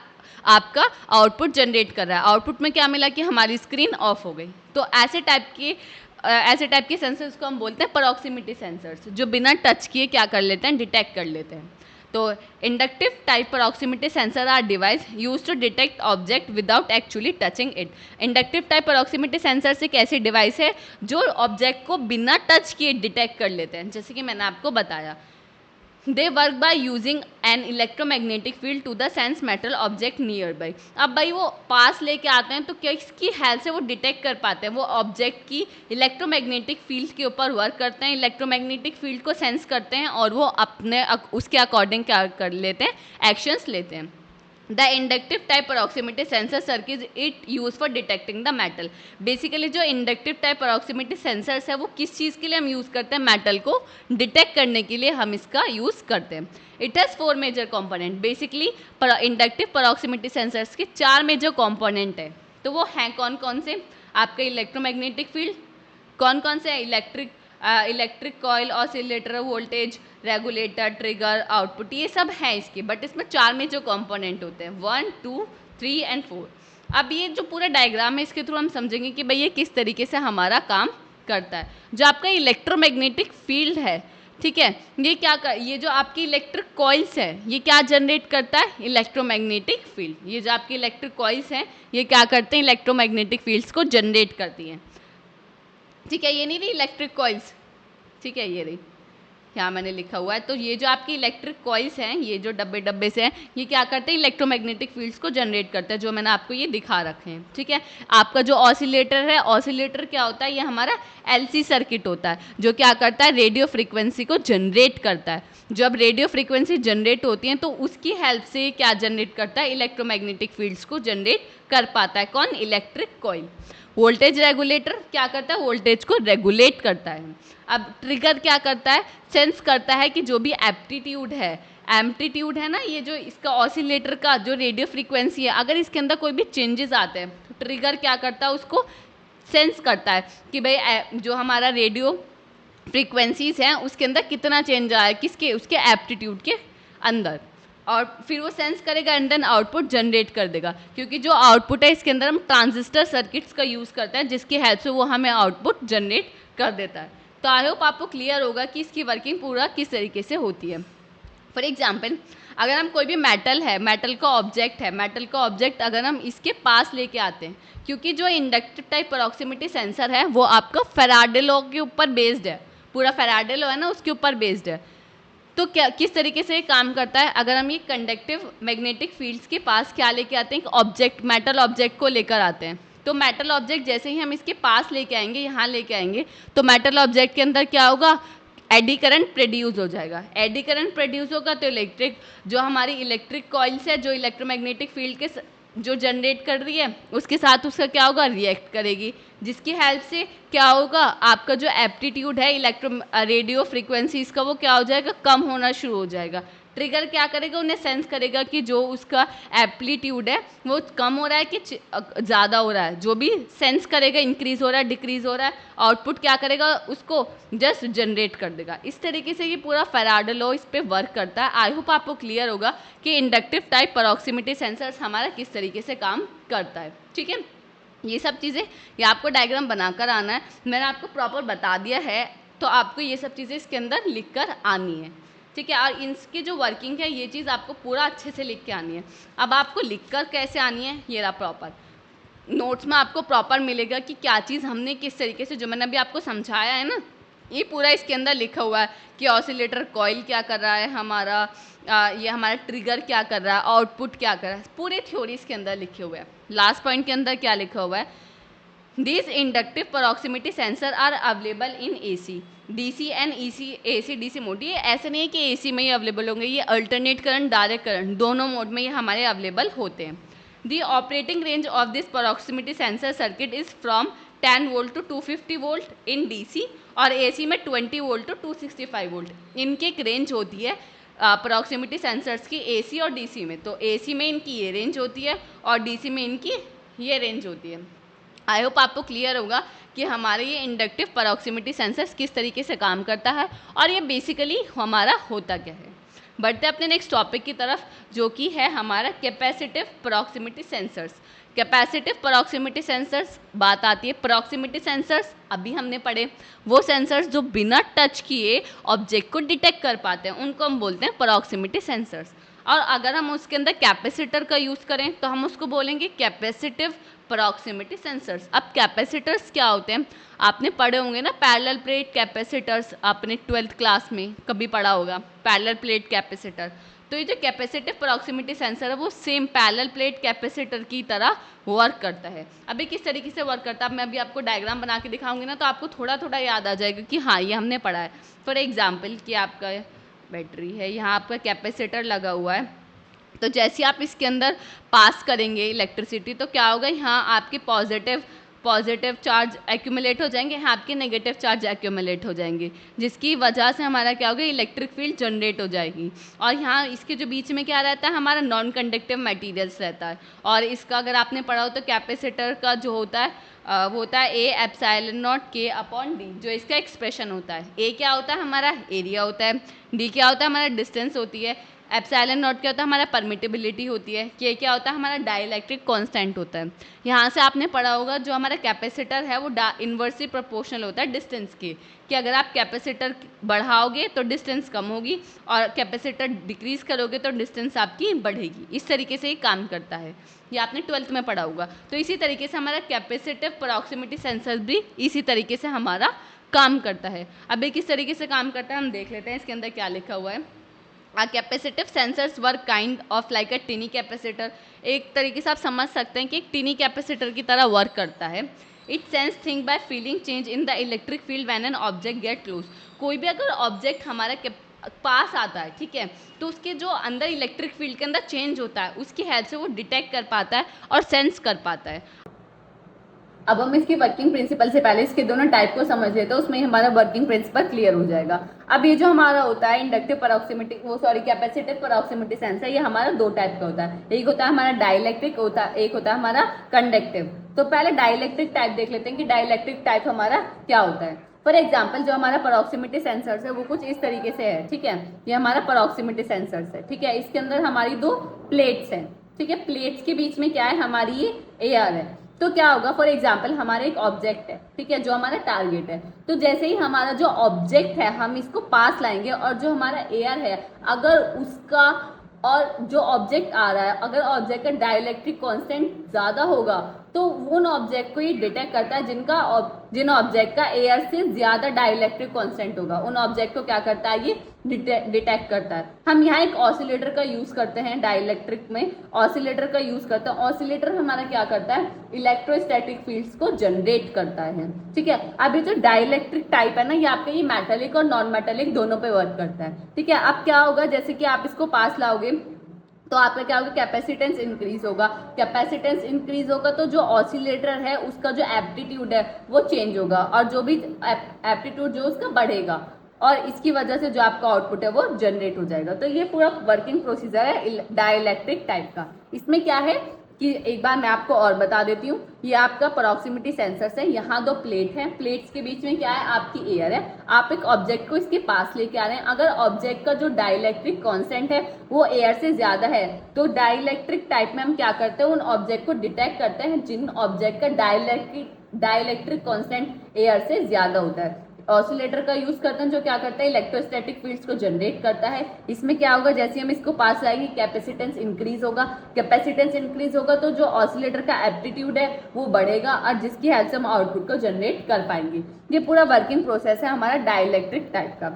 आपका आउटपुट जनरेट कर रहा है। आउटपुट में क्या मिला कि हमारी स्क्रीन ऑफ हो गई। तो ऐसे टाइप के सेंसर्स को हम बोलते हैं प्रॉक्सिमिटी सेंसर्स, जो बिना टच किए क्या कर लेते हैं, डिटेक्ट कर लेते हैं। तो inductive type proximity sensor are device use to detect object without actually touching it. Inductive type proximity sensor एक ऐसी डिवाइस है जो ऑब्जेक्ट को बिना टच किए डिटेक्ट कर लेते हैं, जैसे कि मैंने आपको बताया। They work by using an electromagnetic field to the sense metal object nearby. अब भाई वो पास लेके आते हैं तो किसकी हेल्प से वो डिटेक्ट कर पाते हैं, वो ऑब्जेक्ट की इलेक्ट्रोमैग्नेटिक फील्ड के ऊपर वर्क करते हैं, इलेक्ट्रोमैग्नेटिक फील्ड को सेंस करते हैं और वो अपने उसके अकॉर्डिंग क्या कर लेते हैं, एक्शंस लेते हैं। The inductive type proximity sensor circuit it use for detecting the metal. Basically जो इंडक्टिव टाइप प्रॉक्सिमिटी सेंसर्स है वो किस चीज़ के लिए हम यूज़ करते हैं, मेटल को डिटेक्ट करने के लिए हम इसका यूज़ करते हैं। It has 4 major component. Basically inductive proximity sensors के 4 मेजर कॉम्पोनेंट है। तो वो हैं कौन कौन से, आपका इलेक्ट्रोमैग्नेटिक फील्ड, कौन कौन से, electric coil, oscillator, voltage regulator, trigger, output, ये सब हैं इसके। बट इसमें 4 में जो कंपोनेंट होते हैं 1, 2, 3 एंड 4। अब ये जो पूरा डायग्राम है इसके थ्रू हम समझेंगे कि भाई ये किस तरीके से हमारा काम करता है। जो आपका इलेक्ट्रोमैग्नेटिक फील्ड है, ठीक है, ये जो आपकी इलेक्ट्रिक कॉइल्स है ये क्या जनरेट करता है, इलेक्ट्रोमैग्नेटिक फील्ड। ये जो आपकी इलेक्ट्रिक कॉइल्स हैं ये क्या करते हैं, इलेक्ट्रोमैग्नेटिक फील्ड्स को जनरेट करती हैं। ठीक है, ये नहीं रही इलेक्ट्रिक कॉइल्स, ठीक है, ये रही, यहाँ मैंने लिखा हुआ है। तो ये जो आपकी इलेक्ट्रिक कॉइल्स हैं, ये जो डब्बे डब्बे से हैं, ये क्या करते हैं, इलेक्ट्रोमैग्नेटिक फील्ड्स को जनरेट करते हैं, जो मैंने आपको ये दिखा रखे हैं। ठीक है, आपका जो ऑसिलेटर है, ऑसिलेटर क्या होता है, ये हमारा एलसी सर्किट होता है जो क्या करता है, रेडियो फ्रीक्वेंसी को जनरेट करता है। जब रेडियो फ्रीक्वेंसी जनरेट होती है तो उसकी हेल्प से क्या जनरेट करता है, इलेक्ट्रोमैग्नेटिक फील्ड्स को जनरेट कर पाता है। कौन, इलेक्ट्रिक कॉइल। वोल्टेज रेगुलेटर क्या करता है, वोल्टेज को रेगुलेट करता है। अब ट्रिगर क्या करता है, सेंस करता है कि जो भी एम्पलीट्यूड है ना, ये जो इसका ऑसिलेटर का जो रेडियो फ्रीक्वेंसी है, अगर इसके अंदर कोई भी चेंजेस आते हैं तो ट्रिगर क्या करता है, उसको सेंस करता है कि भाई जो हमारा रेडियो फ्रीक्वेंसीज हैं उसके अंदर कितना चेंज आया, किसके, उसके एप्टीट्यूड के अंदर, और फिर वो सेंस करेगा एंड देन आउटपुट जनरेट कर देगा। क्योंकि जो आउटपुट है इसके अंदर हम ट्रांजिस्टर सर्किट्स का यूज़ करते हैं जिसकी हेल्प से वो हमें आउटपुट जनरेट कर देता है। तो आई होप आपको क्लियर होगा कि इसकी वर्किंग पूरा किस तरीके से होती है। फॉर एग्जाम्पल, अगर हम कोई भी मेटल का ऑब्जेक्ट अगर हम इसके पास लेके आते हैं, क्योंकि जो इंडक्टिव टाइप प्रॉक्सिमिटी सेंसर है वो आपका फैराडे लॉ के ऊपर बेस्ड है, पूरा फैराडे लॉ है ना उसके ऊपर बेस्ड है। तो क्या किस तरीके से काम करता है, अगर हम ये कंडक्टिव मैग्नेटिक फील्ड्स के पास क्या लेके आते हैं, ऑब्जेक्ट, मेटल ऑब्जेक्ट को लेकर आते हैं, तो मेटल ऑब्जेक्ट जैसे ही हम इसके पास लेके आएंगे, यहाँ लेके आएंगे, तो मेटल ऑब्जेक्ट के अंदर क्या होगा, एडी करंट प्रोड्यूस हो जाएगा। एडी करंट प्रोड्यूस होगा तो इलेक्ट्रिक जो हमारी इलेक्ट्रिक कॉइल्स है जो इलेक्ट्रोमैग्नेटिक फील्ड के जो जनरेट कर रही है उसके साथ उसका क्या होगा, रिएक्ट करेगी, जिसकी हेल्प से क्या होगा, आपका जो एप्टीट्यूड है इलेक्ट्रो रेडियो फ्रीक्वेंसीज का वो क्या हो जाएगा, कम होना शुरू हो जाएगा। ट्रिगर क्या करेगा, उन्हें सेंस करेगा कि जो उसका एप्लीट्यूड है वो कम हो रहा है कि ज़्यादा हो रहा है, जो भी सेंस करेगा इंक्रीज हो रहा है डिक्रीज हो रहा है, आउटपुट क्या करेगा उसको जस्ट जनरेट कर देगा। इस तरीके से ये पूरा फैराडे लॉ इस पर वर्क करता है। आई होप आपको क्लियर होगा कि इंडक्टिव टाइप प्रॉक्सिमिटी सेंसर्स हमारा किस तरीके से काम करता है। ठीक है, ये सब चीज़ें ये आपको डायग्राम बनाकर आना है, मैंने आपको प्रॉपर बता दिया है, तो आपको ये सब चीज़ें इसके अंदर लिख कर आनी है। ठीक है, और इनकी जो वर्किंग है ये चीज़ आपको पूरा अच्छे से लिख के आनी है। अब आपको लिख कर कैसे आनी है, ये रहा प्रॉपर नोट्स में आपको प्रॉपर मिलेगा कि क्या चीज़ हमने किस तरीके से, जो मैंने अभी आपको समझाया है ना, ये पूरा इसके अंदर लिखा हुआ है कि ऑसिलेटर कॉइल क्या कर रहा है हमारा, ये हमारा ट्रिगर क्या कर रहा है, आउटपुट क्या कर रहा है, पूरे थ्योरी इसके अंदर लिखे हुए हैं। लास्ट पॉइंट के अंदर क्या लिखा हुआ है, this inductive proximity sensor are available in AC, DC and AC DC mode. ये ऐसे नहीं है कि AC में ही अवेलेबल होंगे, ये अल्टरनेट करंट डायरेक्ट करंट दोनों मोड में ये हमारे अवेलेबल होते हैं। The operating range of this proximity sensor circuit is from 10 volt to 250 volt in DC और AC में 20 वोल्ट टू 265 वोल्ट। इनकी एक रेंज होती है प्रॉक्सिमिटी सेंसर्स की AC और DC में, तो AC में इनकी ये रेंज होती है और DC में इनकी ये रेंज होती है। आई होप आपको क्लियर होगा कि हमारे ये इंडक्टिव प्रॉक्सिमिटी सेंसर्स किस तरीके से काम करता है और ये बेसिकली हमारा होता क्या है। बढ़ते अपने नेक्स्ट टॉपिक की तरफ जो कि है हमारा capacitive proximity sensors. Capacitive proximity sensors बात आती है, प्रॉक्सिमिटी सेंसर्स अभी हमने पढ़े, वो सेंसर्स जो बिना टच किए ऑब्जेक्ट को डिटेक्ट कर पाते हैं उनको हम बोलते हैं प्रॉक्सिमिटी सेंसर्स। और अगर हम उसके अंदर कैपेसिटर का यूज़ करें तो हम उसको बोलेंगे कैपेसिटिव प्रॉक्सिमिटी सेंसर्स। अब कैपेसिटर्स क्या होते हैं, आपने पढ़े होंगे ना पैरेलल प्लेट कैपेसिटर्स, आपने 12th क्लास में कभी पढ़ा होगा पैरेलल प्लेट कैपेसिटर। तो ये जो कैपेसिटिव प्रॉक्सिमिटी सेंसर है वो सेम पैरेलल प्लेट कैपेसिटर की तरह वर्क करता है। अभी किस तरीके से वर्क करता है मैं अभी आपको डायग्राम बना के दिखाऊंगी ना, तो आपको थोड़ा थोड़ा याद आ जाएगा कि हाँ ये हमने पढ़ा है। फॉर एग्जाम्पल कि आपका बैटरी है, यहाँ आपका कैपेसिटर लगा हुआ है, तो जैसे आप इसके अंदर पास करेंगे इलेक्ट्रिसिटी तो क्या होगा, यहाँ आपके पॉजिटिव चार्ज एक्यूमुलेट हो जाएंगे, यहाँ आपके नेगेटिव चार्ज एक्यूमुलेट हो जाएंगे, जिसकी वजह से हमारा क्या होगा, इलेक्ट्रिक फील्ड जनरेट हो जाएगी। और यहाँ इसके जो बीच में क्या रहता है, हमारा नॉन कंडक्टिव मटेरियल्स रहता है। और इसका अगर आपने पढ़ा हो तो कैपेसिटर का जो होता है वो होता है A epsilon not K upon D, जो इसका एक्सप्रेशन होता है। A क्या होता है, हमारा एरिया होता है, D क्या होता है, हमारा डिस्टेंस होती है, एप्सिलॉन नॉट क्या होता है, हमारा परमिटेबिलिटी होती है, K क्या होता है, हमारा डाइलेक्ट्रिक कांस्टेंट होता है। यहाँ से आपने पढ़ा होगा जो हमारा कैपेसिटर है वो इन्वर्सली प्रोपोर्शनल होता है डिस्टेंस के, कि अगर आप कैपेसिटर बढ़ाओगे तो डिस्टेंस कम होगी और कैपेसिटर डिक्रीज करोगे तो डिस्टेंस आपकी बढ़ेगी। इस तरीके से ही काम करता है, ये आपने 12th में पढ़ा होगा। तो इसी तरीके से हमारा कैपेसिटिव प्रॉक्सिमिटी सेंसर भी इसी तरीके से हमारा काम करता है। अब ये किस तरीके से काम करता है हम देख लेते हैं, इसके अंदर क्या लिखा हुआ है। Capacitive sensors work kind of like a टिनी capacitor. एक तरीके से आप समझ सकते हैं कि एक टिनी कैपेसिटर की तरह वर्क करता है। It sense thing by feeling change in the electric field when an object get close. कोई भी अगर ऑब्जेक्ट हमारे पास आता है, ठीक है, तो उसके जो अंदर इलेक्ट्रिक फील्ड के अंदर चेंज होता है उसकी हेल्प से वो डिटेक्ट कर पाता है और सेंस कर पाता है। अब हम इसकी वर्किंग प्रिंसिपल से पहले इसके दोनों टाइप को समझ लेते हैं, उसमें हमारा वर्किंग प्रिंसिपल क्लियर हो जाएगा। अब ये जो हमारा होता है inductive proximity capacitive proximity sensor, ये हमारा दो टाइप का होता है। एक होता है हमारा डाइलेक्ट्रिक होता है, एक होता है हमारा कंडक्टिव। तो पहले डाइलेक्ट्रिक टाइप देख लेते हैं कि डाइलेक्ट्रिक टाइप हमारा क्या होता है। फॉर एग्जाम्पल जो हमारा प्रॉक्सिमिटी सेंसर्स है वो कुछ इस तरीके से है, ठीक है, ये हमारा प्रॉक्सिमिटी सेंसर्स है, ठीक है। इसके अंदर हमारी दो प्लेट्स हैं, ठीक है, प्लेट्स के बीच में क्या है, हमारी ये एयर है। तो क्या होगा, फॉर एग्जाम्पल हमारा एक ऑब्जेक्ट है, ठीक है, जो हमारा टारगेट है, तो जैसे ही हमारा जो ऑब्जेक्ट है हम इसको पास लाएंगे और जो हमारा एयर है अगर उसका और जो ऑब्जेक्ट आ रहा है अगर ऑब्जेक्ट का डाइलेक्ट्रिक कांस्टेंट ज्यादा होगा तो उन ऑब्जेक्ट को ये डिटेक्ट करता है जिन ऑब्जेक्ट का एयर से ज्यादा डाइलेक्ट्रिक कांस्टेंट होगा, उन ऑब्जेक्ट को क्या करता है ये डिटेक्ट करता है। हम यहाँ एक ऑसिलेटर का यूज करते हैं, डाइलेक्ट्रिक में ऑसिलेटर का यूज करते हैं। ऑसिलेटर हमारा क्या करता है, इलेक्ट्रोस्टैटिक फील्ड्स को जनरेट करता है, ठीक है। अब ये जो डाइलेक्ट्रिक टाइप है ना, ये आपका ये मेटेलिक और नॉन मेटेलिक दोनों पे वर्क करता है, ठीक है। अब क्या होगा, जैसे कि आप इसको पास लाओगे तो आपका क्या होगा, कैपेसिटेंस इंक्रीज होगा। कैपेसिटेंस इंक्रीज होगा तो जो ऑसिलेटर है उसका जो एप्टीट्यूड है वो चेंज होगा, और जो भी एप्टीट्यूड जो उसका बढ़ेगा, और इसकी वजह से जो आपका आउटपुट है वो जनरेट हो जाएगा। तो ये पूरा वर्किंग प्रोसीजर है डाइलेक्ट्रिक टाइप का। इसमें क्या है कि एक बार मैं आपको और बता देती हूँ, ये आपका प्रॉक्सिमिटी सेंसर्स है। यहाँ दो प्लेट हैं, प्लेट्स के बीच में क्या है, आपकी एयर है। आप एक ऑब्जेक्ट को इसके पास लेके आ रहे हैं। अगर ऑब्जेक्ट का जो डाइलेक्ट्रिक कांस्टेंट है वो एयर से ज्यादा है, तो डाइलेक्ट्रिक टाइप में हम क्या करते हैं, उन ऑब्जेक्ट को डिटेक्ट करते हैं जिन ऑब्जेक्ट का डाइलेक्ट्रिक कांस्टेंट एयर से ज्यादा होता है। ऑसिलेटर का यूज करते हैं जो क्या करता है, इलेक्ट्रोस्टैटिक फील्ड्स को जनरेट करता है। इसमें क्या होगा, जैसे हम इसको पास लाएंगे कैपेसिटेंस इंक्रीज होगा। कैपेसिटेंस इंक्रीज होगा तो जो ऑसिलेटर का एप्टीट्यूड है वो बढ़ेगा, और जिसकी हेल्प से हम आउटपुट को जनरेट कर पाएंगे। ये पूरा वर्किंग प्रोसेस है हमारा डाइलेक्ट्रिक टाइप का।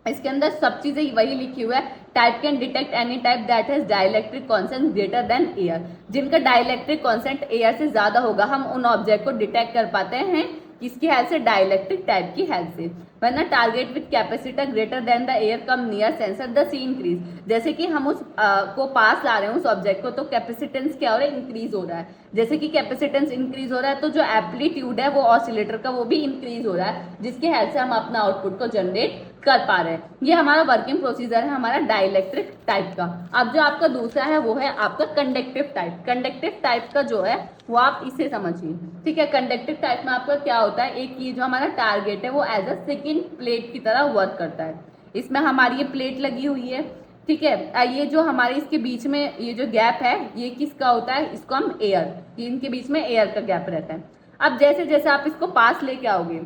इसके अंदर सब चीजें वही लिखी हुआ है, type can detect any type that has dielectric constant greater than air. जिनका डाइलेक्ट्रिक कांस्टेंट एयर से ज्यादा होगा हम उन ऑब्जेक्ट को डिटेक्ट कर पाते हैं, किसकी हेल्प से, डाइलेक्ट्रिक टाइप की हेल्प से। वरना target with capacitor greater than the air come near sensor the C increase. जैसे कि हम उस को पास ला रहे हैं उस ऑब्जेक्ट को, तो कैपेसिटेंस क्या हो रहा है, इंक्रीज हो रहा है। जैसे कि कैपेसिटेंस इंक्रीज हो रहा है तो जो एम्पलीट्यूड है वो ऑसिलेटर का वो भी इंक्रीज हो रहा है, जिसकी हेल्प से हम अपना आउटपुट को जनरेट कर पा रहे हैं। ये हमारा वर्किंग प्रोसीजर है हमारा डाइलेक्ट्रिक टाइप का। अब जो आपका दूसरा है वो है आपका कंडक्टिव टाइप। कंडक्टिव टाइप का जो है वो आप इसे समझिए, ठीक है। कंडक्टिव टाइप में आपका क्या होता है, एक ये जो हमारा टारगेट है वो एज अ सेकेंड प्लेट की तरह वर्क करता है। इसमें हमारी ये प्लेट लगी हुई है, ठीक है। ये जो हमारे इसके बीच में ये जो गैप है ये किसका होता है, इसको हम एयर, इनके बीच में एयर का गैप रहता है। अब जैसे जैसे आप इसको पास लेके आओगे,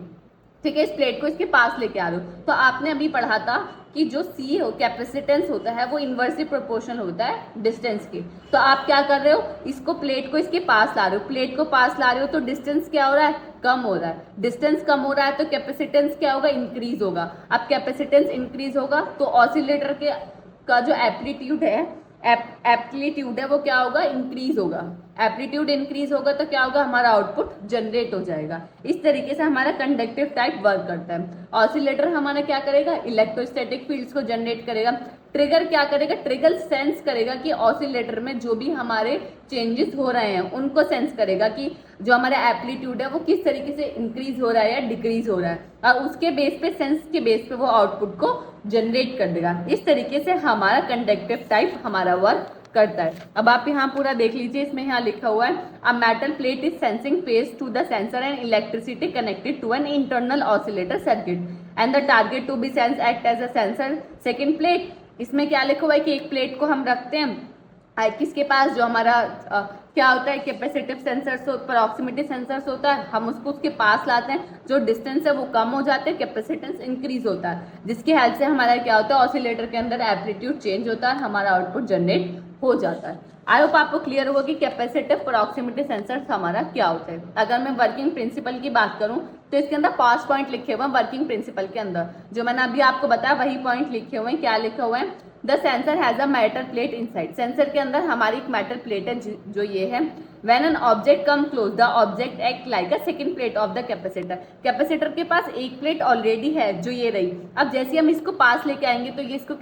ठीक है, इस प्लेट को इसके पास लेके आ रहे हो, तो आपने अभी पढ़ा था कि जो सी हो कैपेसिटेंस होता है वो इनवर्सली प्रोपोर्शनल होता है डिस्टेंस के। तो आप क्या कर रहे हो, इसको प्लेट को इसके पास ला रहे हो, प्लेट को पास ला रहे हो तो डिस्टेंस क्या हो रहा है, कम हो रहा है। डिस्टेंस कम हो रहा है तो कैपेसिटेंस क्या होगा, इंक्रीज होगा। अब कैपेसिटेंस इंक्रीज होगा तो ऑसिलेटर के का जो एप्लीट्यूड है वो क्या होगा, इंक्रीज होगा। एप्लीट्यूड इंक्रीज होगा तो क्या होगा, हमारा आउटपुट जनरेट हो जाएगा। इस तरीके से हमारा कंडक्टिव टाइप वर्क करता है। ऑसिलेटर हमारा क्या करेगा, इलेक्ट्रोस्टैटिक फील्ड्स को जनरेट करेगा। ट्रिगर क्या करेगा, ट्रिगर सेंस करेगा कि ऑसिलेटर में जो भी हमारे चेंजेस हो रहे हैं उनको सेंस करेगा कि जो हमारा एप्लीट्यूड है वो किस तरीके से इंक्रीज हो रहा है या डिक्रीज हो रहा है, और उसके बेस पे, सेंस के बेस पे वो आउटपुट को जनरेट कर देगा। इस तरीके से हमारा कंडक्टिव टाइप हमारा वर्क करता है। अब आप यहाँ पूरा देख लीजिए, इसमें यहाँ लिखा हुआ है a metal plate is sensing phase to the sensor and electricity connected to an internal oscillator circuit and the target to be sense act as a sensor second plate. इसमें क्या लिखा हुआ है कि एक प्लेट को हम रखते हैं किसके पास, जो हमारा क्या होता है, कैपेसिटिव सेंसर्स, प्रॉक्सिमिटी सेंसर्स होता है, हम उसको उसके पास लाते हैं, जो डिस्टेंस है वो कम हो जाते हैं, कैपेसिटेंस इंक्रीज होता है, जिसकी हेल्प से हमारा क्या होता है, ऑसिलेटर के अंदर एम्पलीट्यूड चेंज होता है, हमारा आउटपुट जनरेट हो जाता है। आई होप आपको क्लियर होगा कि कैपेसिटिव प्रॉक्सिमिटी सेंसर्स हमारा क्या होता है। अगर मैं वर्किंग प्रिंसिपल की बात करूं तो इसके अंदर 5 पॉइंट लिखे हुए हैं। वर्किंग प्रिंसिपल के अंदर जो मैंने अभी आपको बताया वही पॉइंट लिखे हुए हैं। क्या लिखा हुआ है, the sensor has a metal plate inside. Sensor के अंदर हमारी एक मेटल प्लेट है जो ये है। When an object come close the object act like a second plate of the capacitor. Capacitor के पास एक प्लेट ऑलरेडी है जो ये रही। अब जैसे हम इसको पास लेके आएंगे तो ये इसको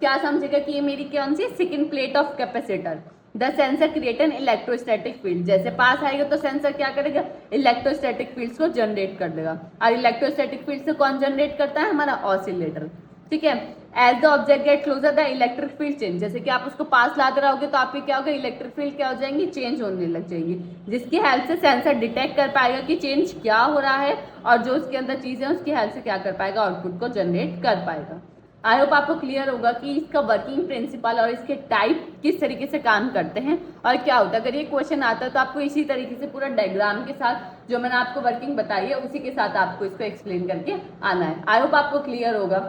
क्या समझेगा कि ये मेरी कौन सी second plate of capacitor. The sensor create an electrostatic field. जैसे पास आएगा तो सेंसर क्या करेगा, इलेक्ट्रोस्टैटिक फील्ड्स को जनरेट कर देगा। और इलेक्ट्रोस्टैटिक फील्ड से कौन जनरेट करता है, हमारा ऑसिलेटर, ठीक है। As the object get closer the electric field change. जैसे कि आप उसको पास लाते रहोगे तो आपकी क्या होगा, इलेक्ट्रिक फील्ड क्या हो जाएंगी, चेंज होने लग जाएंगी, जिसकी हेल्प से सेंसर डिटेक्ट कर पाएगा कि चेंज क्या हो रहा है, और जो उसके अंदर चीजें हैं उसकी हेल्प से क्या कर पाएगा, आउटपुट को जनरेट कर पाएगा। आई होप आपको क्लियर होगा कि इसका वर्किंग प्रिंसिपल और इसके टाइप किस तरीके से काम करते हैं और क्या होता है। अगर ये क्वेश्चन आता है तो आपको इसी तरीके से पूरा डायग्राम के साथ जो मैंने आपको वर्किंग बताई है उसी के साथ आपको इसको एक्सप्लेन करके आना है। आई होप आपको क्लियर होगा।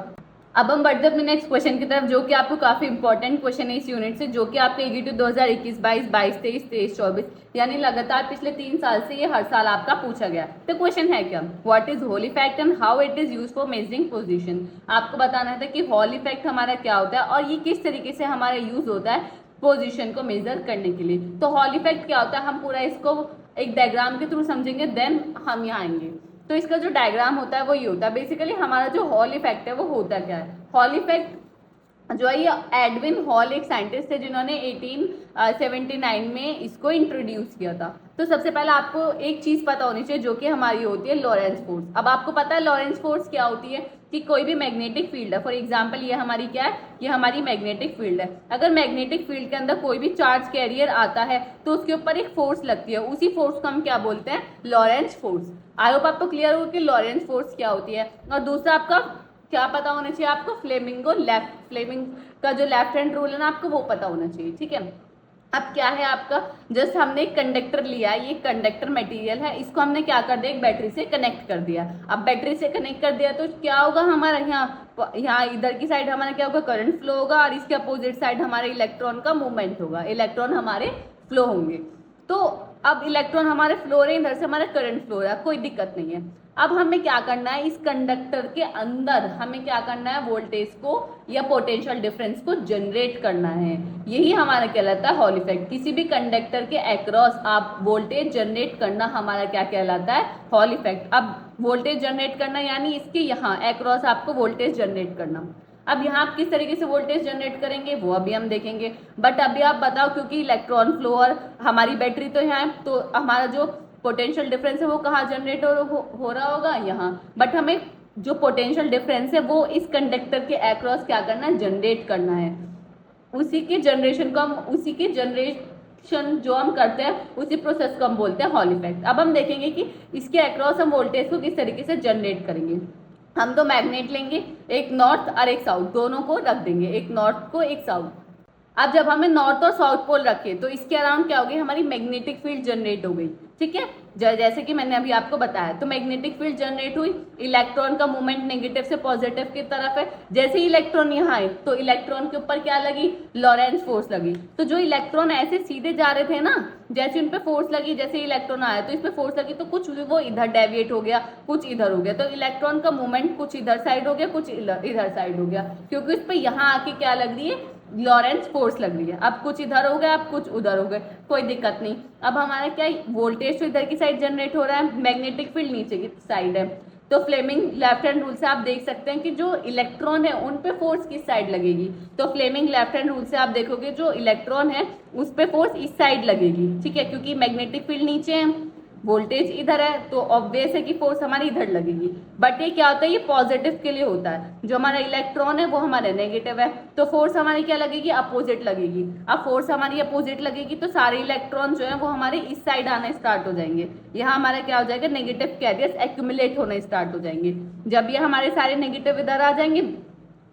अब हम बढ़ते अपने नेक्स्ट क्वेश्चन की तरफ, जो कि आपको काफी इंपॉर्टेंट क्वेश्चन है इस यूनिट से, जो कि आपके EGT 2021, 22, 23, 24 यानी लगातार पिछले 3 साल से ये हर साल आपका पूछा गया। तो क्वेश्चन है क्या, what is hall effect and how it is use for measuring position. आपको बताना था कि हॉल इफेक्ट हमारा क्या होता है और ये किस तरीके से हमारा यूज होता है पोजीशन को मेजर करने के लिए। तो हॉल इफेक्ट क्या होता है, हम पूरा इसको एक डायग्राम के थ्रू समझेंगे, देन हम यहाँ आएंगे। तो इसका जो डायग्राम होता है वो ये होता है, बेसिकली हमारा जो हॉल इफेक्ट है वो होता क्या है। हॉल इफेक्ट जो है ये एडविन हॉल एक साइंटिस्ट थे जिन्होंने 1879 में इसको इंट्रोड्यूस किया था। तो सबसे पहले आपको एक चीज पता होनी चाहिए जो कि हमारी होती है लॉरेंस फोर्स। अब आपको पता है लॉरेंस फोर्स क्या होती है, कि कोई भी मैग्नेटिक फील्ड है, फॉर एग्जांपल ये हमारी क्या है, ये हमारी मैग्नेटिक फील्ड है। अगर मैग्नेटिक फील्ड के अंदर कोई भी चार्ज कैरियर आता है तो उसके ऊपर एक फोर्स लगती है, उसी फोर्स को हम क्या बोलते हैं, लॉरेंस फोर्स। आई होप आपको क्लियर हो कि लॉरेंस फोर्स क्या होती है। और दूसरा आपका क्या पता होना चाहिए, आपको फ्लेमिंग का जो लेफ्ट हैंड रूल है ना, आपको वो पता होना चाहिए, ठीक है। अब क्या है आपका, जस्ट हमने एक कंडक्टर लिया है, ये कंडक्टर मटेरियल है, इसको हमने क्या कर दिया, एक बैटरी से कनेक्ट कर दिया। अब बैटरी से कनेक्ट कर दिया तो क्या होगा हमारा, यहाँ इधर की साइड हमारा क्या होगा, करंट फ्लो होगा, और इसके अपोजिट साइड हमारे इलेक्ट्रॉन का मूवमेंट होगा, इलेक्ट्रॉन हमारे फ्लो होंगे। तो अब इलेक्ट्रॉन हमारे फ्लो रहे, इधर से हमारा करंट फ्लो रहा है, कोई दिक्कत नहीं है। अब हमें क्या करना है, इस कंडक्टर के अंदर हमें क्या करना है, वोल्टेज को या पोटेंशियल डिफरेंस को जनरेट करना है। यही हमारा कहलाता है हॉल इफेक्ट। किसी भी कंडक्टर के अक्रॉस आप वोल्टेज जनरेट करना हमारा क्या कहलाता है, हॉल इफेक्ट। अब वोल्टेज जनरेट करना यानी इसके यहाँ अक्रॉस आपको वोल्टेज जनरेट करना। अब यहाँ आप किस तरीके से वोल्टेज जनरेट करेंगे वो अभी हम देखेंगे, बट अभी आप बताओ, क्योंकि इलेक्ट्रॉन फ्लो और हमारी बैटरी तो यहाँ है, तो हमारा जो पोटेंशियल डिफरेंस है वो कहाँ जनरेट हो रहा होगा, यहाँ। बट हमें जो पोटेंशियल डिफरेंस है वो इस कंडक्टर के अक्रॉस क्या करना है, जनरेट करना है। उसी के जनरेशन को हम उसी के जनरेशन जो हम करते हैं उसी प्रोसेस को हम बोलते हैं हॉल इफेक्ट। अब हम देखेंगे कि इसके अक्रॉस हम वोल्टेज को किस तरीके से जनरेट करेंगे। हम तो मैग्नेट लेंगे, एक नॉर्थ और एक साउथ, दोनों को रख देंगे, एक नॉर्थ को एक साउथ। अब जब हमें नॉर्थ और साउथ पोल रखे तो इसके अराउंड क्या होगी, हमारी मैग्नेटिक फील्ड जनरेट हो गई, ठीक है। जैसे कि मैंने अभी आपको बताया, तो मैग्नेटिक फील्ड जनरेट हुई, इलेक्ट्रॉन का मूवमेंट नेगेटिव से पॉजिटिव की तरफ है। जैसे ही इलेक्ट्रॉन यहाँ आए तो इलेक्ट्रॉन के ऊपर क्या लगी, लॉरेंस फोर्स लगी। तो जो इलेक्ट्रॉन ऐसे सीधे जा रहे थे ना, जैसे उन पे फोर्स लगी, जैसे इलेक्ट्रॉन आया तो इस पे फोर्स लगी, तो कुछ वो इधर डेविएट हो गया, कुछ इधर हो गया। तो इलेक्ट्रॉन का मूवमेंट कुछ इधर साइड हो गया, कुछ इधर साइड हो गया, क्योंकि उस पर यहाँ आके क्या लग रही है, लॉरेंस फोर्स लग रही है। अब कुछ इधर हो गया, अब कुछ उधर हो गए, कोई दिक्कत नहीं। अब हमारा क्या, वोल्टेज तो इधर की साइड जनरेट हो रहा है, मैग्नेटिक फील्ड नीचे की साइड है। तो फ्लेमिंग लेफ्ट हैंड रूल से आप देख सकते हैं कि जो इलेक्ट्रॉन है उन पे फोर्स किस साइड लगेगी। तो फ्लेमिंग लेफ्ट हैंड रूल से आप देखोगे जो इलेक्ट्रॉन है उस पे फोर्स इस साइड लगेगी, ठीक है, क्योंकि मैग्नेटिक फील्ड नीचे है, वोल्टेज इधर है, तो ऑब्वियस है कि फोर्स हमारी इधर लगेगी। बट ये क्या होता है, ये पॉजिटिव के लिए होता है, जो हमारा इलेक्ट्रॉन है वो हमारा नेगेटिव है, तो फोर्स हमारी क्या लगेगी, अपोजिट लगेगी। अब फोर्स हमारी अपोजिट लगेगी तो सारे इलेक्ट्रॉन जो है वो हमारे इस साइड आना स्टार्ट हो जाएंगे। यहाँ हमारा क्या हो जाएगा, नेगेटिव कैरियर्स एक्यूमुलेट होना स्टार्ट हो जाएंगे। जब ये हमारे सारे नेगेटिव इधर आ जाएंगे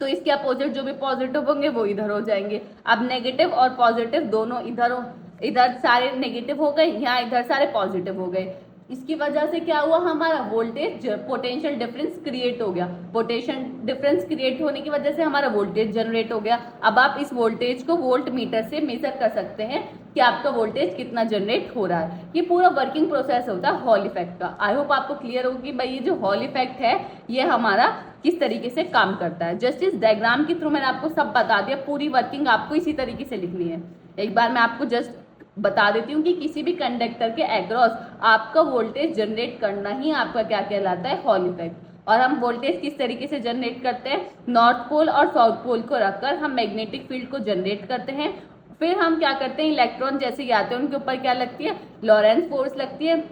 तो इसके अपोजिट जो भी पॉजिटिव होंगे वो इधर हो जाएंगे। अब नेगेटिव और पॉजिटिव दोनों इधर सारे नेगेटिव हो गए, यहाँ इधर सारे पॉजिटिव हो गए। इसकी वजह से क्या हुआ, हमारा वोल्टेज पोटेंशियल डिफरेंस क्रिएट हो गया। पोटेंशियल डिफरेंस क्रिएट होने की वजह से हमारा वोल्टेज जनरेट हो गया। अब आप इस वोल्टेज को वोल्ट मीटर से मेजर कर सकते हैं कि आपका वोल्टेज कितना जनरेट हो रहा है। ये पूरा वर्किंग प्रोसेस होता है हॉल इफेक्ट का। आई होप आपको क्लियर होगी कि भाई ये जो हॉल इफेक्ट है ये हमारा किस तरीके से काम करता है। जस्ट इस डायग्राम के थ्रू मैंने आपको सब बता दिया, पूरी वर्किंग आपको इसी तरीके से लिखनी है। एक बार मैं आपको जस्ट बता देती हूँ कि किसी भी कंडक्टर के अक्रॉस आपका वोल्टेज जनरेट करना ही आपका क्या कहलाता है, हॉल इफेक्ट। और हम वोल्टेज किस तरीके से जनरेट करते हैं, नॉर्थ पोल और साउथ पोल को रखकर हम मैग्नेटिक फील्ड को जनरेट करते हैं। फिर हम क्या करते हैं, इलेक्ट्रॉन जैसे ही आते हैं उनके ऊपर क्या लगती है, लॉरेंस फोर्स लगती है,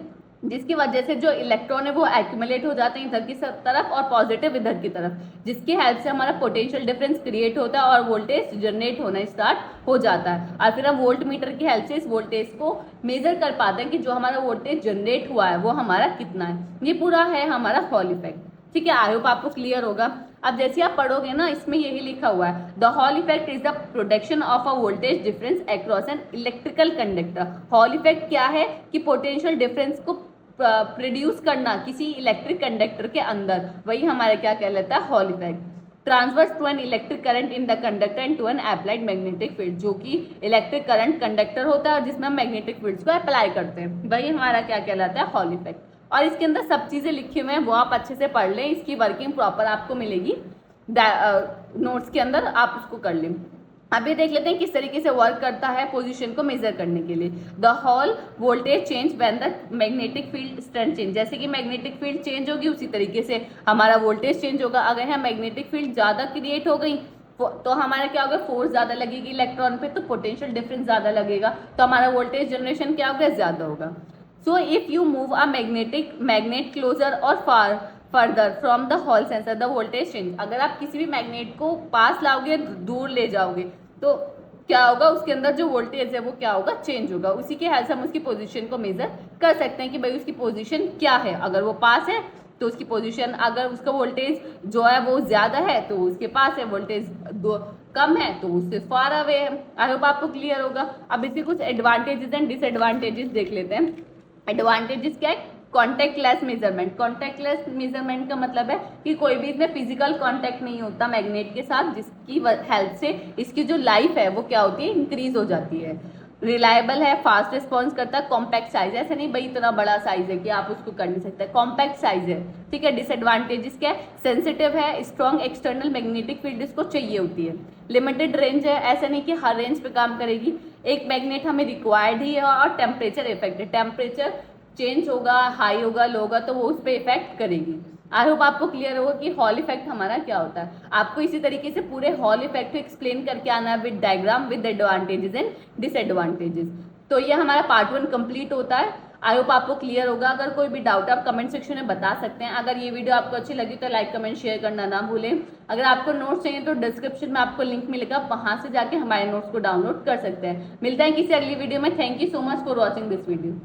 जिसकी वजह से जो इलेक्ट्रॉन है वो एक्यूमुलेट हो जाते हैं इधर की तरफ और पॉजिटिव इधर की तरफ, जिसकी हेल्प से हमारा पोटेंशियल डिफरेंस क्रिएट होता है और वोल्टेज जनरेट होना स्टार्ट हो जाता है। और फिर हम वोल्ट मीटर की हेल्प से इस वोल्टेज को मेजर कर पाते हैं कि जो हमारा वोल्टेज जनरेट हुआ है वो हमारा कितना है। ये पूरा है हमारा हॉल इफेक्ट, ठीक है। आई होप आपको क्लियर होगा। अब जैसे आप पढ़ोगे ना, इसमें यही लिखा हुआ है, the hall effect is the production of a voltage difference across an electrical conductor. Hall effect क्या है कि पोटेंशियल डिफरेंस को प्रोड्यूस करना किसी इलेक्ट्रिक कंडक्टर के अंदर, वही हमारा क्या कहलाता है, Hall effect. Transverse to an electric current in the conductor and to an applied magnetic field, जो कि इलेक्ट्रिक करंट कंडक्टर होता है और जिसमें हम मैग्नेटिक फील्ड्स को अप्लाई करते हैं, वही हमारा क्या कहलाता है, हॉल इफेक्ट। और इसके अंदर सब चीज़ें लिखी हुई हैं, वो आप अच्छे से पढ़ लें, इसकी वर्किंग प्रॉपर आपको मिलेगी नोट्स के अंदर, आप उसको कर लें। अभी देख लेते हैं किस तरीके से वर्क करता है पोजीशन को मेजर करने के लिए। The hall voltage change when the magnetic field strength change, जैसे कि मैग्नेटिक फील्ड चेंज होगी उसी तरीके से हमारा वोल्टेज चेंज होगा। अगर यहाँ मैग्नेटिक फील्ड ज़्यादा क्रिएट हो गई तो हमारा क्या होगा, फोर्स ज़्यादा लगेगी इलेक्ट्रॉन पे, तो पोटेंशियल डिफरेंस ज़्यादा लगेगा, तो हमारा वोल्टेज जनरेशन क्या होगा, ज़्यादा होगा। So if you move a magnet closer और further from the Hall sensor the voltage change, अगर आप किसी भी मैग्नेट को पास लाओगे, दूर ले जाओगे, तो क्या होगा, उसके अंदर जो वोल्टेज है वो क्या होगा, चेंज होगा। उसी के हेल्प से हम उसकी पोजीशन को मेजर कर सकते हैं कि भाई उसकी पोजीशन क्या है। अगर वो पास है तो उसकी पोजीशन, अगर उसका वोल्टेज जो है वो ज़्यादा है तो उसके पास है, वोल्टेज कम है तो उससे फार अवे है। आई होप आपको क्लियर होगा। अब इसके कुछ एडवांटेजेस एंड डिसएडवांटेजेस देख लेते हैं। एडवांटेजेस क्या है, कॉन्टेक्टलेस मेजरमेंट। कॉन्टेक्टलेस मेजरमेंट का मतलब है कि कोई भी इसमें फिजिकल कॉन्टैक्ट नहीं होता मैग्नेट के साथ, जिसकी हेल्प से इसकी जो लाइफ है वो क्या होती है, इंक्रीज हो जाती है। रिलायबल है, फास्ट रिस्पॉन्स करता है, कॉम्पैक्ट साइज है, ऐसा नहीं भाई इतना बड़ा साइज है कि आप उसको कर नहीं सकते, कॉम्पैक्ट साइज है, ठीक है। डिसएडवांटेजेस क्या है, सेंसिटिव है, स्ट्रॉन्ग एक्सटर्नल मैग्नेटिक फील्ड इसको चाहिए होती है। लिमिटेड रेंज है, ऐसा नहीं कि हर रेंज पे काम करेगी, एक मैग्नेट हमें रिक्वायर्ड ही है। और टेम्परेचर इफेक्ट है, टेम्परेचर चेंज होगा, हाई होगा, लो होगा, तो वो उस पर इफेक्ट करेगी। आई होप आपको क्लियर होगा कि हॉल इफेक्ट हमारा क्या होता है। आपको इसी तरीके से पूरे हॉल इफेक्ट को एक्सप्लेन करके आना है with diagram, with advantages and disadvantages. तो ये हमारा पार्ट 1 कंप्लीट होता है। आई होप आपको क्लियर होगा। अगर कोई भी डाउट आप कमेंट सेक्शन में बता सकते हैं। अगर ये वीडियो आपको अच्छी लगी तो लाइक कमेंट शेयर करना ना भूलें। अगर आपको नोट्स चाहिए तो डिस्क्रिप्शन में आपको लिंक मिलेगा, वहां से जाके हमारे नोट्स को डाउनलोड कर सकते हैं। मिलते हैं किसी अगली वीडियो में। Thank you so much for watching this video.